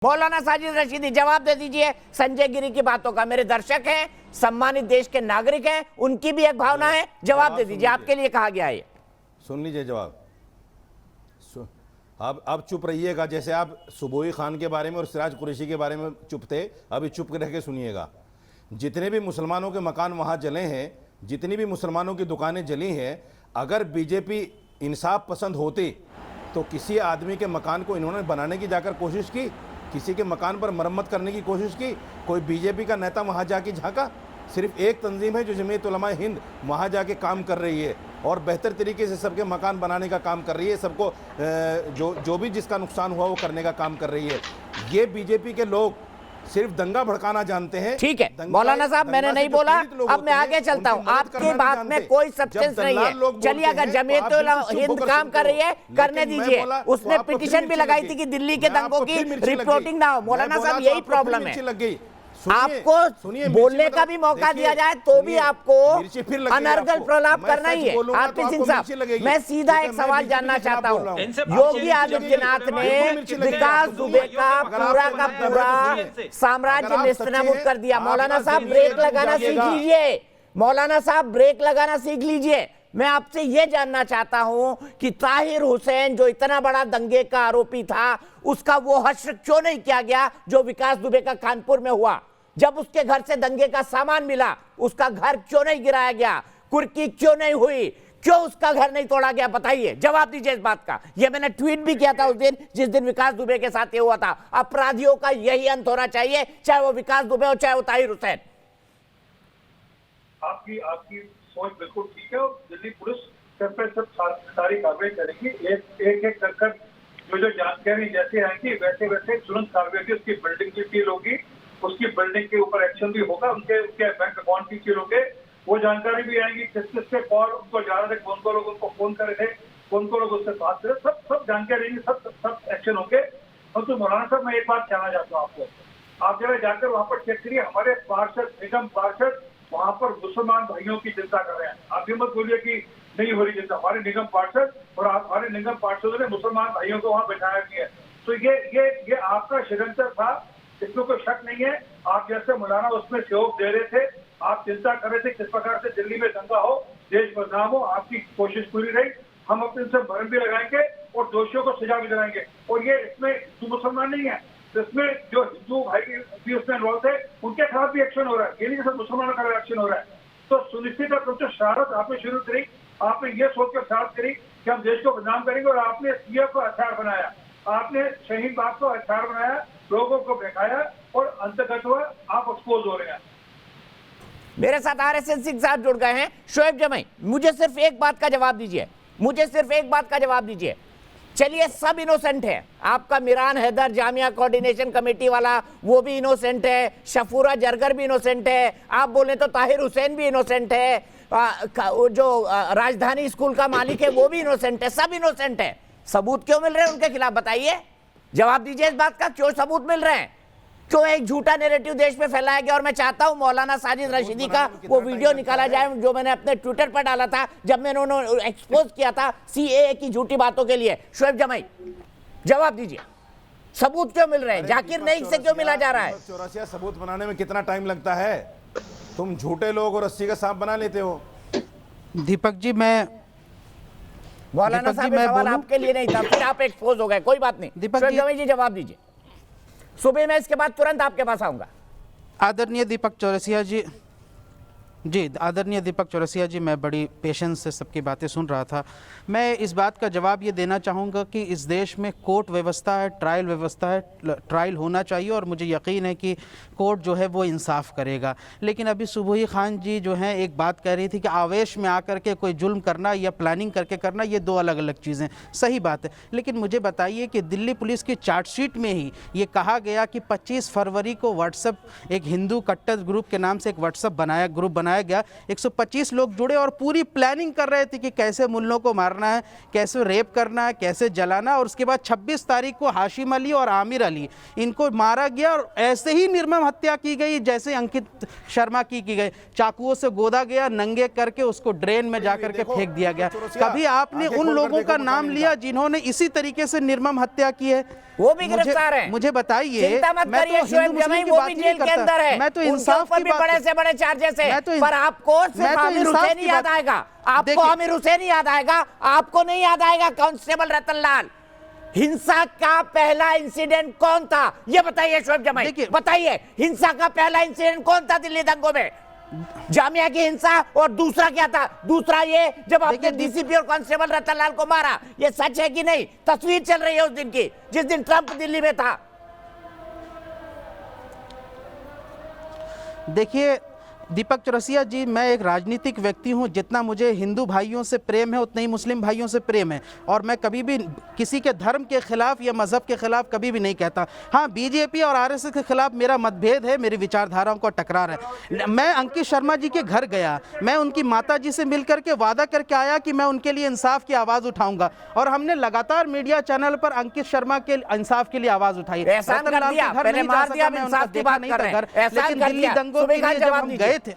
मौलाना साजिद रशीदी जवाब दे दीजिए संजय गिरी की बातों का। मेरे दर्शक हैं, सम्मानित देश के नागरिक हैं, उनकी भी एक भावना है, जवाब दे दीजिए, आपके लिए कहा गया है। सुन लीजिए जवाब। अब चुप रहिएगा, जैसे आप सुबोई खान के बारे में और सिराज कुरैशी के बारे में चुप थे, अभी चुप रह के सुनिएगा। जितने भी मुसलमानों के मकान वहाँ जले हैं, जितनी भी मुसलमानों की दुकानें जली हैं, अगर बीजेपी इंसाफ पसंद होती तो किसी आदमी के मकान को इन्होंने बनाने की जाकर कोशिश की, किसी के मकान पर मरम्मत करने की कोशिश की? कोई बीजेपी का नेता वहाँ जाके झांका? सिर्फ एक तंजीम है जो जमीयत उलमा हिंद वहाँ जाके काम कर रही है और बेहतर तरीके से सबके मकान बनाने का काम कर रही है, सबको जो भी जिसका नुकसान हुआ वो करने का काम कर रही है। ये बीजेपी के लोग सिर्फ दंगा भड़काना जानते हैं। ठीक है मौलाना साहब, मैंने नहीं बोला, अब मैं आगे चलता हूँ। आपकी बात में कोई सब्सटेंस नहीं है। चलिए, अगर जमीयत हिंद काम कर रही है, करने दीजिए। उसने पिटीशन भी लगाई थी कि दिल्ली के दंगों की रिपोर्टिंग ना हो। मौलाना साहब, यही प्रॉब्लम है, आपको बोलने का भी मौका दिया जाए तो भी आपको अनर्गल प्रलाप करना ही है। आरपी सिंह साहब, मैं सीधा एक सवाल जानना चाहता हूँ। योगी आदित्यनाथ ने विकास दुबे का पूरा साम्राज्य नेस्तनाबूद कर दिया। मौलाना साहब ब्रेक लगाना सीख लीजिए, मौलाना साहब ब्रेक लगाना सीख लीजिए। मैं आपसे यह जानना चाहता हूं कि ताहिर हुसैन जो इतना बड़ा दंगे का आरोपी था, उसका वो हश्र क्यों नहीं किया गया जो विकास दुबे का कानपुर में हुआ? जब उसके घर से दंगे का सामान मिला, उसका घर क्यों नहीं गिराया गया? कुर्की क्यों नहीं हुई? क्यों उसका घर नहीं तोड़ा गया? बताइए, जवाब दीजिए इस बात का। यह मैंने ट्वीट भी किया था उस दिन जिस दिन विकास दुबे के साथ ये हुआ था। अपराधियों का यही अंत होना चाहिए, चाहे वो विकास दुबे हो चाहे वो ताहिर हुसैन। आपकी सोच बिल्कुल ठीक है और दिल्ली पुलिस सब सारी कार्रवाई करेगी। एक कर जो जानकारी जैसे आएंगी वैसे वैसे तुरंत कार्रवाई की। उसकी बिल्डिंग की सील होगी, उसकी बिल्डिंग के ऊपर एक्शन भी होगा, उनके बैंक अकाउंट की सील होंगे, वो जानकारी भी आएगी। किस किस से कॉल उनको जा रहे थे, कौन को लोग उनको फोन कर रहे थे, कौन को लोग उससे बात करे, सब जानकारी, सब एक्शन होंगे। और तो मौलाना साहब, मैं एक बात कहना चाहता हूँ आपको, आप जरा जाकर वहाँ पर चेक करिए। हमारे पार्षद, निगम पार्षद वहाँ पर मुसलमान भाइयों की चिंता कर रहे हैं। आप ये मत बोलिए कि नहीं हो रही चिंता। हमारे निगम पार्षद और हमारे निगम पार्षदों ने मुसलमान भाइयों को वहाँ बैठाया भी है। तो ये आपका षड्यंत्र था, इसमें कोई शक नहीं है। आप जैसे मौलाना उसमें सहयोग दे रहे थे, आप चिंता कर रहे थे किस प्रकार से दिल्ली में दंगा हो, देश बदनाम हो, आपकी कोशिश पूरी रही। हम अपने से भरम भी लगाएंगे और दोषियों को सजा भी दिलाएंगे। और ये इसमें हिंदू मुसलमान नहीं है, इसमें जो हिंदू भाई भी उसमें इन्वॉल्व थे उनके खिलाफ भी एक्शन हो रहा है। ये नहीं सिर्फ मुसलमानों का एक्शन हो रहा है। तो सुनिश्चित है शरारत आपने शुरू करी, आपने ये सोचकर शरारत करी कि हम देश को बदनाम करेंगे और आपने सीए को हथियार बनाया, आपने शहीद बाप को हथियार बनाया, लोगों को बहकाया और अंतर्गत हुआ आप एक्सपोज हो रहे हैं। मेरे साथ आरएसएस सिंह साहब जुड़ गए हैं। शोएब जमई, मुझे सिर्फ एक बात का जवाब दीजिए, मुझे सिर्फ एक बात का जवाब दीजिए। चलिए, सब इनोसेंट है, आपका मिरान हैदर जामिया कोऑर्डिनेशन कमेटी वाला वो भी इनोसेंट है, शफूरा जरगर भी इनोसेंट है, आप बोले तो ताहिर हुसैन भी इनोसेंट है, जो राजधानी स्कूल का मालिक है वो भी इनोसेंट है, सब इनोसेंट है। सबूत क्यों मिल रहे हैं उनके खिलाफ? बताइए, जवाब दीजिए इस बात का, क्यों सबूत मिल रहे हैं? क्यों एक झूठा नैरेटिव देश में फैलाया गया? और मैं चाहता हूं मौलाना साजिद रशीदी का वो वीडियो निकाला जाए जो मैंने अपने ट्विटर पर डाला था जब मैंने उन्होंने एक्सपोज किया था सीएए की झूठी बातों के लिए। शोएब जमई, जवाब दीजिए, सबूत क्यों मिल रहे हैं? जाकिर नाइक से क्यों मिला जा रहा है? 84 सबूत बनाने में कितना टाइम लगता है? तुम झूठे लोग और 80 का सांप बना लेते हो। दीपक जी, मैं मौलाना साहब सवाल आपके लिए नहीं था, फिर आप एक्सपोज हो गए, कोई बात नहीं। दीपक जी जवाब दीजिए, सुबह मैं इसके बाद तुरंत आपके पास आऊंगा। आदरणीय दीपक चौरसिया जी, आदरणीय दीपक चौरसिया जी, मैं बड़ी पेशेंस से सबकी बातें सुन रहा था। मैं इस बात का जवाब ये देना चाहूँगा कि इस देश में कोर्ट व्यवस्था है, ट्रायल व्यवस्था है, ट्रायल होना चाहिए और मुझे यकीन है कि कोर्ट जो है वो इंसाफ करेगा। लेकिन अभी सुबोई खान जी जो हैं एक बात कह रही थी कि आवेश में आकर के कोई जुल्म करना या प्लानिंग करके करना, ये दो अलग अलग चीज़ें। सही बात है, लेकिन मुझे बताइए कि दिल्ली पुलिस की चार्जशीट में ही ये कहा गया कि 25 फरवरी को व्हाट्सएप, एक हिंदू कट्टर ग्रुप के नाम से एक व्हाट्सएप ग्रुप बनाया बनाया गया, 125 लोग जुड़े और पूरी प्लानिंग कर रहे थे कि कैसे मुल्लों को मारना है, कैसे रेप करना है, कैसे जलाना। और उसके बाद 26 तारीख को हाशिम अली और आमिर अली इनको मारा गया और ऐसे ही निर्मम हत्या की गई जैसे अंकित शर्मा की गई। चाकुओं से गोदा गया, नंगे करके उसको ड्रेन में जाकर के फेंक दिया गया। कभी आपने उन लोगों का नाम लिया जिन्होंने इसी तरीके से निर्मम हत्या की है? वो भी गिरफ्तार है। मुझे बताइए, चिंता मत मैं करिए, तो शोएब हिंदू जमाई मुस्लिम की वो बात भी ही जेल नहीं के करता। अंदर है। मैं तो उनके इंसाफ ऊपर की भी बात बड़े से बड़े चार्जेस है। पर आपको सिर्फ आमिर हुसैन ही याद आएगा, आपको आमिर हुसैन ही याद आएगा, आपको नहीं याद आएगा कांस्टेबल रतनलाल। हिंसा का पहला इंसिडेंट कौन था ये बताइए शोएब जमाई, बताइए हिंसा का पहला इंसिडेंट कौन था दिल्ली दंगों में? जामिया की हिंसा। और दूसरा क्या था? दूसरा ये जब आपने डीसीपी और कांस्टेबल रतनलाल को मारा। ये सच है कि नहीं? तस्वीर चल रही है उस दिन की जिस दिन ट्रंप दिल्ली में था। देखिए दीपक चौरसिया जी, मैं एक राजनीतिक व्यक्ति हूं। जितना मुझे हिंदू भाइयों से प्रेम है उतना ही मुस्लिम भाइयों से प्रेम है, और मैं कभी भी किसी के धर्म के खिलाफ या मजहब के खिलाफ कभी भी नहीं कहता। हाँ, बीजेपी और आरएसएस के खिलाफ मेरा मतभेद है, मेरी विचारधाराओं का टकरार है। मैं अंकित शर्मा जी के घर गया, मैं उनकी माता जी से मिलकर के वादा करके आया कि मैं उनके लिए इंसाफ की आवाज़ उठाऊंगा, और हमने लगातार मीडिया चैनल पर अंकित शर्मा के इंसाफ के लिए आवाज़ उठाई। एहसान कर दिया, पहले मार दिया, अब इंसाफ की बात कर रहे हैं। एहसान कर दिया, दंगों के लिए जब हम गए थे,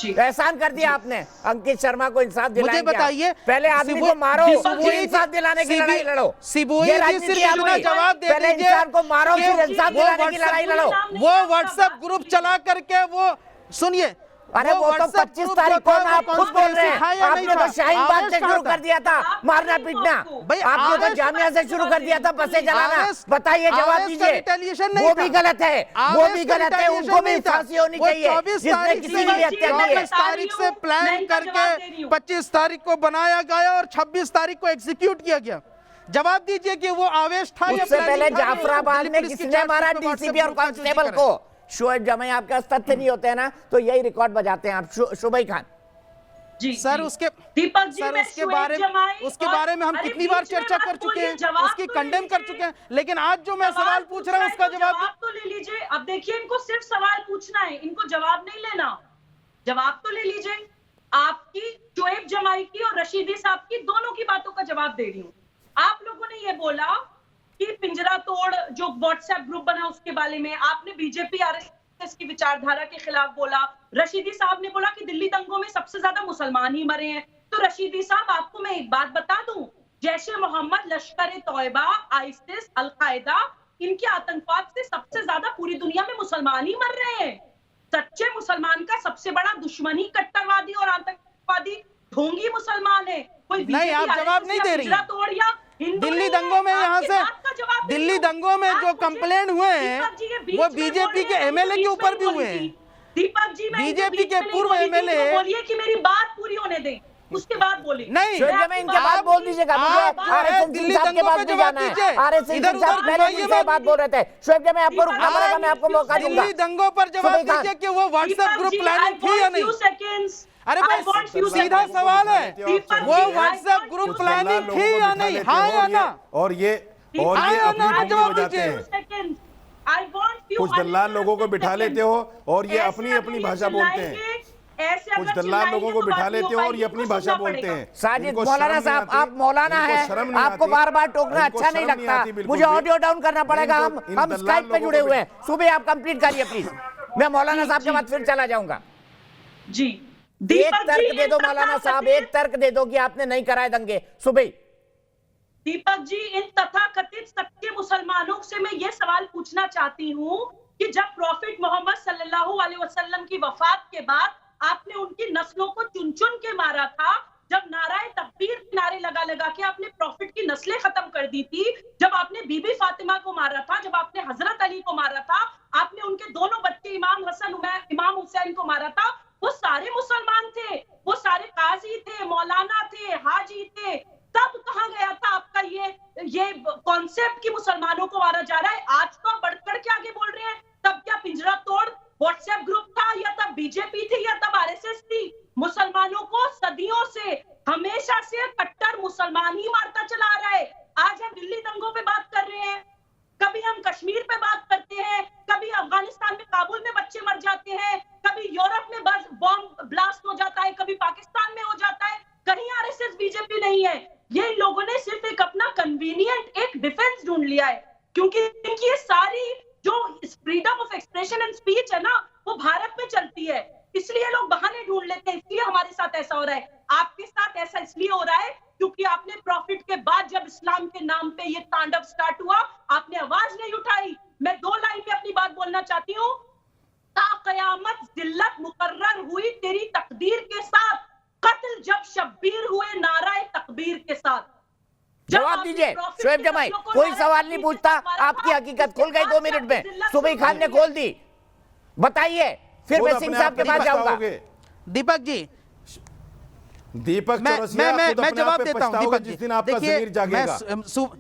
एहसान कर दिया आपने, अंकित शर्मा को इंसाफ दिलाया। मुझे बताइए, पहले आदमी को मारो, फिर इंसाफ दिलाने की लड़ाई लड़ो। सिबोई जी सिर्फ इतना जवाब दे पहले दीजिए, इंसान को मारो फिर इंसाफ दिलाने की लड़ाई लड़ो। वो व्हाट्सएप ग्रुप चला करके वो सुनिए, अरे वो तो 25 तारीख को आप खुद बोल रहे हैं। आपने तो शाहीन बाग से शुरू कर दिया था मारना पीटना, आपने तो जामिया से शुरू कर दिया था बसें जलाना। बताइए, जवाब दीजिए। वो भी गलत है, वो भी गलत है, उनको भी फांसी होनी चाहिए जिसने किसी की भी हत्या की है। 24 तारीख से प्लान करके 25 तारीख को बनाया गया और 26 तारीख को एग्जीक्यूट किया गया। जवाब दीजिए कि वो आवेश था या उससे पहले जाफराबाद में किसने मारा डीसीपी और कांस्टेबल को? शोएब जमाई आपके पास तथ्य नहीं होते हैं ना, तो यही रिकॉर्ड बजाते हैं आप। शुभई खान जी सर, उसके दीपक जी, सर उसके बारे में हम कितनी बार चर्चा कर चुके हैं, उसकी कंडेम कर चुके हैं, लेकिन आज जो मैं सवाल पूछ रहा हूँ उसका जवाब तो ले लीजिए। अब देखिए, इनको सिर्फ सवाल पूछना है, इनको जवाब नहीं लेना। जवाब तो ले लीजिए। आपकी शोएब जमाई की और रशीदी साहब की दोनों की बातों का जवाब दे रही हूँ। आप लोगों ने ये बोला कि पिंजरा तोड़ जो व्हाट्सएप ग्रुप बना उसके बारे में, आपने बीजेपी आरएसएस की विचारधारा के खिलाफ बोला। रशीदी साहब ने बोला कि दिल्ली दंगों में सबसे ज्यादा मुसलमान ही मरे हैं। तो रशीदी साहब, आपको मैं एक बात बता दूं, जैशे मोहम्मद, लश्कर तौयबा, आइसिस, अलकायदा, इनके आतंकवाद से सबसे ज्यादा पूरी दुनिया में मुसलमान ही मर रहे हैं। सच्चे मुसलमान का सबसे बड़ा दुश्मन ही कट्टरवादी और आतंकवादी ढोंगी मुसलमान है। कोई नहीं, आप जवाब नहीं दे रही। तोड़ या दिल्ली दंगों में यहाँ से दिल्ली दंगों में जो कंप्लेंट हुए हैं वो बीजेपी के एमएलए के ऊपर भी हुए हैं। दीपक जी, बीजेपी के पूर्व एमएलए बोलिए कि मेरी बात पूरी होने दें, उसके बाद बोलिए। नहीं, इनके बात बोल दीजिएगा। दिल्ली दंगों पे जवाब दीजिए। इधर उधर बात बोल रहे थे। शोएब जमाई आपको रुकना पड़ेगा, मैं आपको मौका दूंगा। दिल्ली दंगों पर जवाब दीजिए कि वो व्हाट्सएप ग्रुप प्लानिंग थी या नहीं? अरे भाई, सीधा सवाल है, वो व्हाट्सएप ग्रुप प्लानिंग थी या नहीं? हाँ या ना? और ये अपनी भूमिका बजाते हैं। कुछ दल्लाल लोगों को बिठा लेते हो और ये अपनी अपनी भाषा बोलते हैं। कुछ दल्लाल लोगों को बिठा लेते हो और ये अपनी भाषा बोलते हैं। साजिद मौलाना साहब, आप मौलाना हैं, आपको बार बार टोकना अच्छा नहीं लगता। मुझे ऑडियो डाउन करना पड़ेगा, हम स्काइप पे जुड़े हुए हैं। सुबह आप कंप्लीट करिए प्लीज, मैं मौलाना साहब के बाद फिर चला जाऊंगा। जी, एक तर्क दे दो मौलाना साहब, एक तर्क दे दो कि आपने नहीं कराए दंगे। सुबह दीपक जी, इन तथाकथित सच्चे मुसलमानों से मैं ये सवाल पूछना चाहती हूँ कि जब प्रॉफिट मोहम्मद सल्लल्लाहु अलैहि वसल्लम की वफात के बाद आपने उनकी नस्लों को चुन चुन के मारा था, जब नाराए तकबीर नारे लगा लगा के आपने प्रॉफिट की नस्लें खत्म कर दी थी, जब आपने बीबी फातिमा को मारा था, जब आपने हजरत अली को मारा था, आपने उनके दोनों बच्चे इमाम हसन इमाम हुसैन को मारा था, वो सारे मुसलमान थे, वो सारे काजी थे, मौलाना थे, हाजी थे। तब कहाँ गया था आपका ये कॉन्सेप्ट कि मुसलमानों को मारा जा रहा है? आज तो आप बढ़कर के आगे बोल रहे हैं। तब क्या पिंजरा तोड़ व्हाट्सएप ग्रुप था, या तब बीजेपी थी, या तब आरएसएस थी? मुसलमानों को सदियों से, हमेशा से कट्टर मुसलमान ही मारता चला आ रहा है। आज हम दिल्ली दंगों पे बात कर रहे हैं, कभी हम कश्मीर पे बात करते हैं, कभी अफगानिस्तान में काबुल में बच्चे मर जाते हैं, कभी यूरोप में बस बॉम्ब लिया है, क्योंकि इनकी ये सारी जो freedom of expression and speech है ना, वो भारत में चलती है, इसलिए लोग बहाने ढूंढ लेते हैं, इसलिए हमारे साथ ऐसा हो रहा है। आपके साथ ऐसा इसलिए हो रहा है क्योंकि आपने प्रॉफिट के बाद जब इस्लाम के नाम पे ये तांडव स्टार्ट हुआ, आपने आवाज नहीं उठाई। मैं 2 लाइन में अपनी बात बोलना चाहती हूँ। ता कयामत जिल्लत मुकर्रर हुई तेरी तकदीर के साथ, कत्ल जब शब्बीर हुए नाराए तकबीर के साथ। जवाब दीजिए शोएब जमाई, कोई सवाल नहीं पूछता, आपकी हकीकत खुल गई 2 मिनट में, सुबही खान ने खोल दी। बताइए, फिर मैं सिंह साहब के पास जाऊंगा। दीपक जी, दीपक चौरसिया मैं जवाब देता हूं। दीपक जिस दिन आपका ज़मीर जागेगा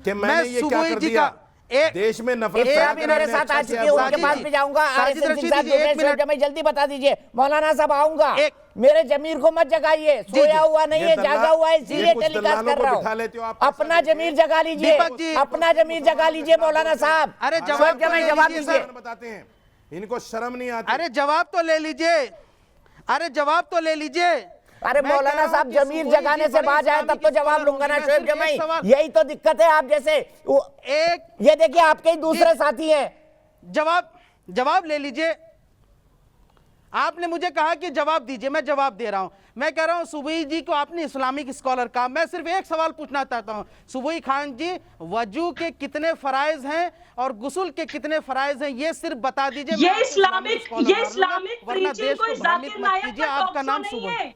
कि मैंने ये क्या कर दिया, देश में नफरत भी मेरे साथ आ चुके हैं, उनके पास भी जाऊंगा। जल्दी बता दीजिए मौलाना साहब, आऊंगा। मेरे जमीर को मत जगाइए, सोया हुआ नहीं है, जागा हुआ है, इसीलिए टेलीकास्ट कर रहा हूँ। अपना जमीर जगा लीजिए, अपना जमीर जगा लीजिए मौलाना साहब। अरे जवाब दीजिए। बताते हैं, इनको शर्म नहीं आती। अरे जवाब तो ले लीजिए, अरे जवाब तो ले लीजिए। अरे मौलाना साहब, जमीर जगाने से बाज आए तब तो जवाब लूंगा ना शोएब जमाई। यही तो दिक्कत है, आप जैसे ये देखिए आपके ही दूसरे साथी हैं। जवाब ले लीजिए। आपने मुझे कहा कि जवाब दीजिए, मैं जवाब दे रहा हूं। मैं कह रहा हूं सुबही जी को आपने इस्लामिक स्कॉलर कहा, मैं सिर्फ एक सवाल पूछना चाहता हूं। सुबही खान जी, वजू के कितने फराइज हैं और गुस्ल के कितने फराइज हैं, ये सिर्फ बता दीजिए। ये इस्लामिक वरना देश को भ्रमित मत कीजिए। आपका नाम सुबही।